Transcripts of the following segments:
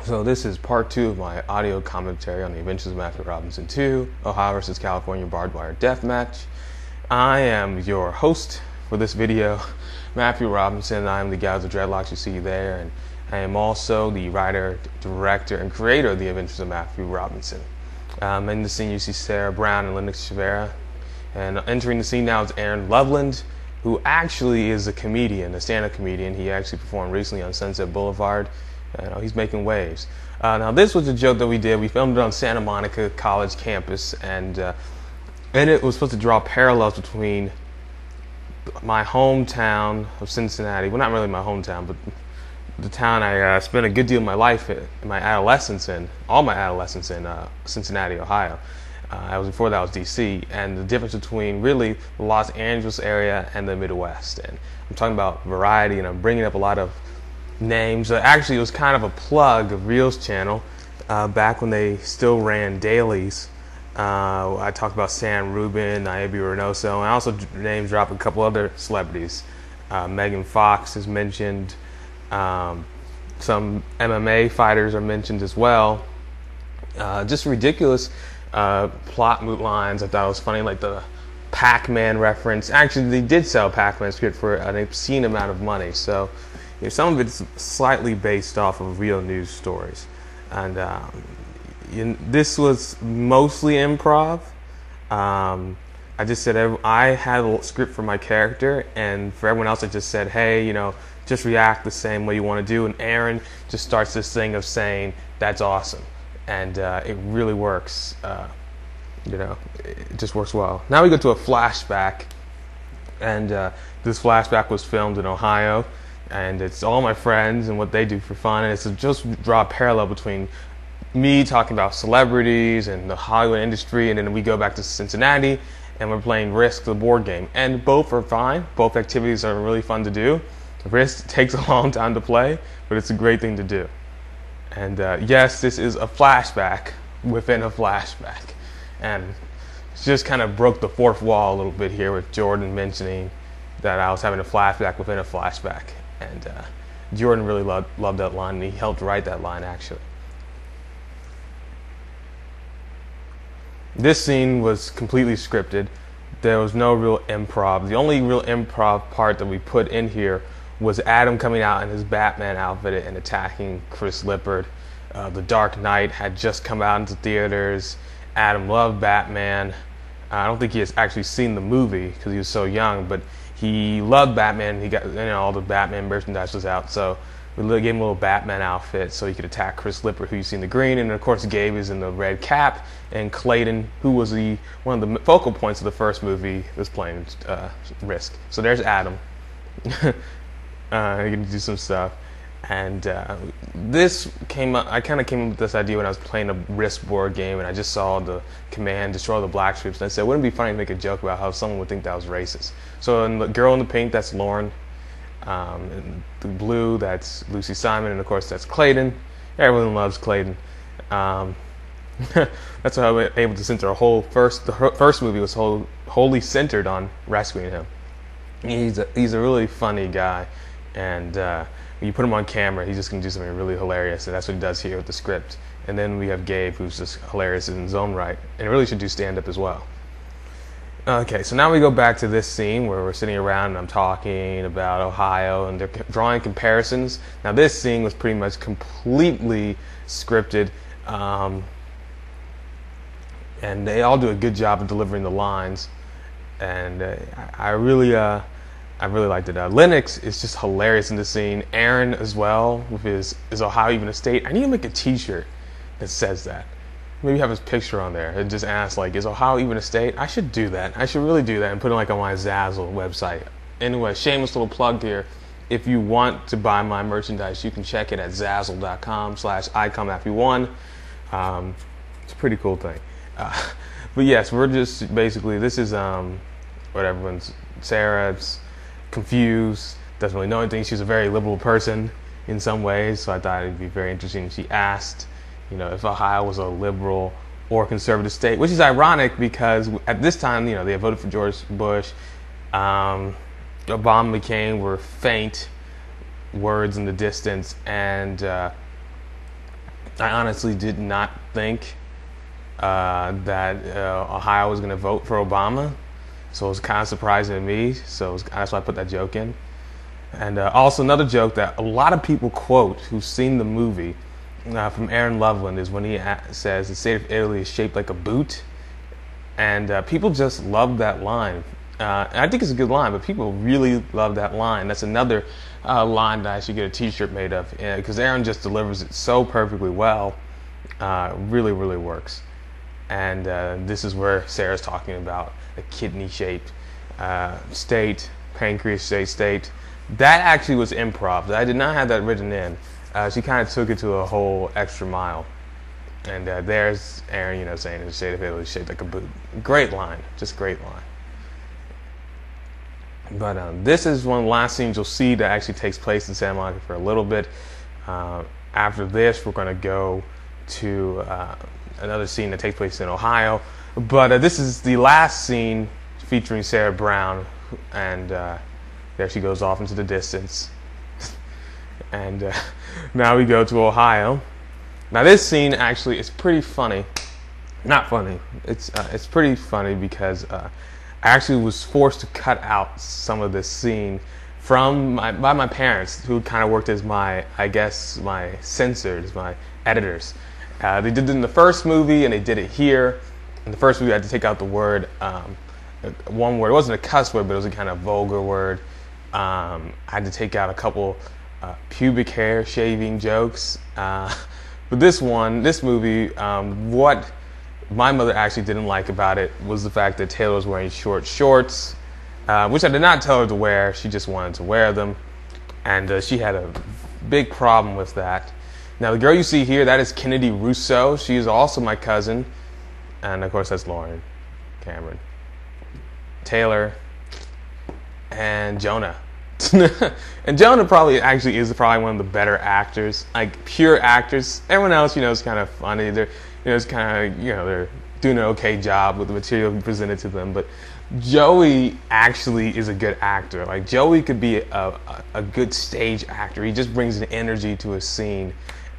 So this is part 2 of my audio commentary on the Adventures of Matthew Robinson 2, Ohio versus California Barbed Wire Deathmatch. I am your host for this video, Matthew Robinson. I am the guy with the dreadlocks you see there, and I am also the writer, director, and creator of the Adventures of Matthew Robinson. In the scene you see Sarah Brown and Lennox Chavera, and entering the scene now is Aaron Loveland, who actually is a comedian, a stand-up comedian. He actually performed recently on Sunset Boulevard. He's making waves. Now this was a joke that we did. We filmed it on Santa Monica College campus, and it was supposed to draw parallels between my hometown of Cincinnati. Well, not really my hometown, but the town I spent a good deal of my life in my adolescence in, all my adolescence in Cincinnati, Ohio. Before that was DC, and the difference between really the Los Angeles area and the Midwest. And I'm talking about variety, and I'm bringing up a lot of names. Actually, it was kind of a plug of Reel's channel back when they still ran dailies. I talked about Sam Rubin, Naebi Reynoso, and I also name dropped a couple other celebrities. Megan Fox is mentioned. Some MMA fighters are mentioned as well. Just ridiculous plot lines. I thought it was funny, like the Pac-Man reference. Actually, they did sell Pac-Man script for an obscene amount of money. So some of it's slightly based off of real news stories. And this was mostly improv. I just said I had a script for my character, and for everyone else I just said, hey, just react the same way you want to do. And Aaron just starts this thing of saying, that's awesome. And it really works. It just works well. Now we go to a flashback, and this flashback was filmed in Ohio, and it's all my friends and what they do for fun, and it's just draw a parallel between me talking about celebrities and the Hollywood industry, and then we go back to Cincinnati and we're playing Risk, the board game, and both are fine. Both activities are really fun to do. Risk takes a long time to play, but it's a great thing to do. And yes, this is a flashback within a flashback, and it just kind of broke the fourth wall a little bit here with Jordan mentioning that I was having a flashback within a flashback. And Jordan really loved that line, and he helped write that line, actually. This scene was completely scripted. There was no real improv. The only real improv part that we put in here was Adam coming out in his Batman outfit and attacking Chris Lippard. The Dark Knight had just come out into theaters. Adam loved Batman. I don't think he has actually seen the movie because he was so young, but he loved Batman. He got all the Batman merchandise was out, so we gave him a little Batman outfit so he could attack Chris Lippard, who you see in the green, and of course Gabe is in the red cap, and Clayton, who was one of the focal points of the first movie, was playing Risk. So there's Adam. He can do some stuff. And this came up. I kind of came up with this idea when I was playing a Risk board game, and I just saw the command destroy the black troops, and I said, wouldn't it be funny to make a joke about how someone would think that was racist? So in the girl in the pink, that's Lauren. In the blue, that's Lucy Simon, and of course that's Clayton. Everyone loves Clayton. That's how I was able to center the first movie was wholly centered on rescuing him. He's a really funny guy, and when you put him on camera, he's just going to do something really hilarious, and that's what he does here with the script. And then we have Gabe, who's just hilarious in his own right, and really should do stand-up as well. Okay, so now we go back to this scene where we're sitting around and I'm talking about Ohio, and they're drawing comparisons. Now this scene was pretty much completely scripted, and they all do a good job of delivering the lines, and I really liked it. Lennox is just hilarious in the scene. Aaron as well with his "Is Ohio even a state?" I need to make a T-shirt that says that. Maybe have his picture on there and just ask, like, is Ohio even a state? I should do that. I should really do that and put it like on my Zazzle website. Anyway, shameless little plug here. If you want to buy my merchandise, you can check it at zazzle.com/iComeAfter1. It's a pretty cool thing. But yes, we're just basically, this is what everyone's, Sarah's confused, doesn't really know anything. She's a very liberal person in some ways, so I thought it'd be very interesting. She asked, if Ohio was a liberal or conservative state, which is ironic because at this time, they had voted for George Bush. Obama and McCain were faint words in the distance, and I honestly did not think that Ohio was going to vote for Obama, so it was kind of surprising to me. So that's why I put that joke in. And also another joke that a lot of people quote who've seen the movie from Aaron Loveland is when he says the state of Italy is shaped like a boot, and people just love that line. And I think it's a good line, but people really love that line. That's another line that I should get a T-shirt made of, because Aaron just delivers it so perfectly well. Really, really works. And this is where Sarah's talking about a kidney-shaped state, pancreas-shaped state. That actually was improv. I did not have that written in. She kind of took it to a whole extra mile. And there's Aaron, saying the state of Italy is shaped like a boot. Great line, just great line. But this is one of the last scenes you'll see that actually takes place in Santa Monica for a little bit. After this, we're going to go to another scene that takes place in Ohio. But this is the last scene featuring Sarah Brown, and there she goes off into the distance. And now we go to Ohio. Now this scene actually is pretty funny. Not funny. It's pretty funny because I actually was forced to cut out some of this scene by my parents, who kind of worked as my censors, my editors. They did it in the first movie, and they did it here. In the first movie, I had to take out the word, one word. It wasn't a cuss word, but it was a kind of vulgar word. I had to take out a couple pubic hair shaving jokes. But this movie, what my mother actually didn't like about it was the fact that Taylor was wearing short shorts, which I did not tell her to wear. She just wanted to wear them, and she had a big problem with that. Now, the girl you see here, that is Kennedy Russo. She is also my cousin, and of course that's Lauren Cameron, Taylor, and Jonah. And Jonah actually is probably one of the better actors, like pure actors. Everyone else, is kind of funny. They're, it's kind of, they're doing an okay job with the material presented to them. But Joey actually is a good actor. Like, Joey could be a good stage actor. He just brings an energy to a scene,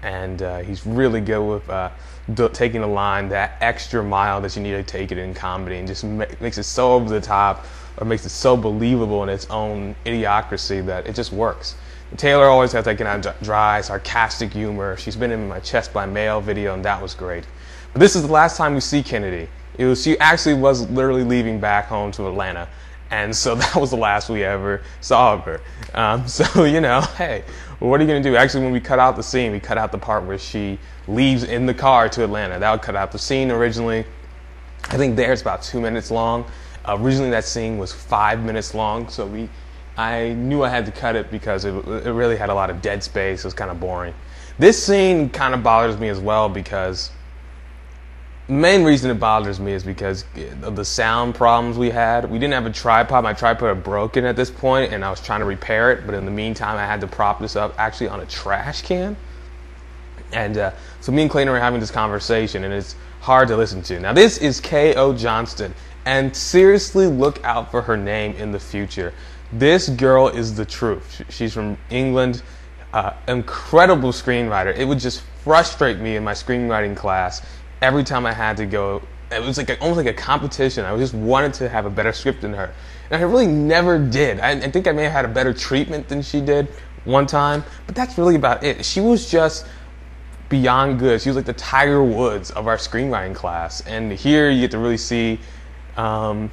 and he's really good with taking a line that extra mile that you need to take it in comedy, and just makes it so over the top, or makes it so believable in its own idiocracy that it just works. Taylor always has that kind of dry, sarcastic humor. She's been in my Chest by Mail video, and that was great. But this is the last time we see Kennedy. She actually was literally leaving back home to Atlanta, and so that was the last we ever saw of her. So, hey, what are you going to do? Actually, when we cut out the scene, we cut out the part where she leaves in the car to Atlanta. That would cut out the scene originally. I think there it's about 2 minutes long. Originally, that scene was 5 minutes long, so I knew I had to cut it because it really had a lot of dead space. It was kind of boring. This scene kind of bothers me as well because the main reason it bothers me is because of the sound problems we had. We didn't have a tripod. My tripod had broken at this point, and I was trying to repair it, but in the meantime, I had to prop this up actually on a trash can. And so me and Clayton were having this conversation, and it's hard to listen to. Now, this is K.O. Johnston. And seriously, look out for her name in the future. This girl is the truth. She's from England, incredible screenwriter. It would just frustrate me in my screenwriting class every time I had to go. It was almost like a competition. I just wanted to have a better script than her. And I really never did. I think I may have had a better treatment than she did one time, but that's really about it. She was just beyond good. She was like the Tiger Woods of our screenwriting class. And here you get to really see some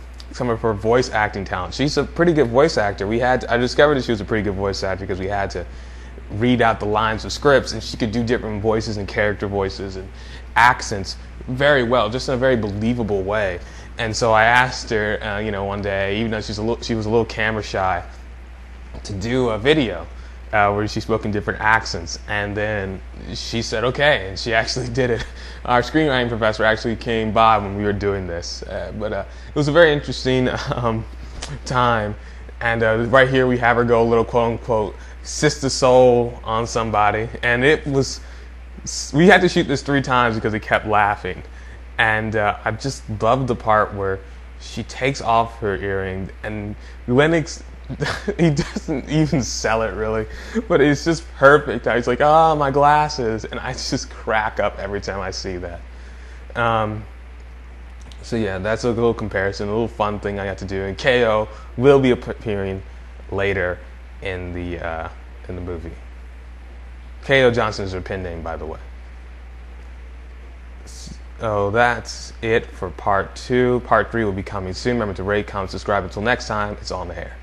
of her voice acting talent. She's a pretty good voice actor. I discovered that she was a pretty good voice actor because we had to read out the lines of scripts, and she could do different voices and character voices and accents very well, just in a very believable way. And so I asked her, one day, even though she was a little camera shy, to do a video where she spoke in different accents, and then she said okay, and she actually did it. Our screenwriting professor actually came by when we were doing this, but it was a very interesting time. And right here we have her go a little quote-unquote sister soul on somebody, and we had to shoot this 3 times because it kept laughing. And I just loved the part where she takes off her earring, and Lennox he doesn't even sell it really, but it's just perfect. He's like, oh, my glasses, and I just crack up every time I see that. So yeah, that's a little comparison, a little fun thing I got to do. And KO will be appearing later in the movie. KO Johnson is her pen name, by the way. So that's it for part 2. Part 3 will be coming soon. Remember to rate, comment, subscribe. Until next time, it's on the hair.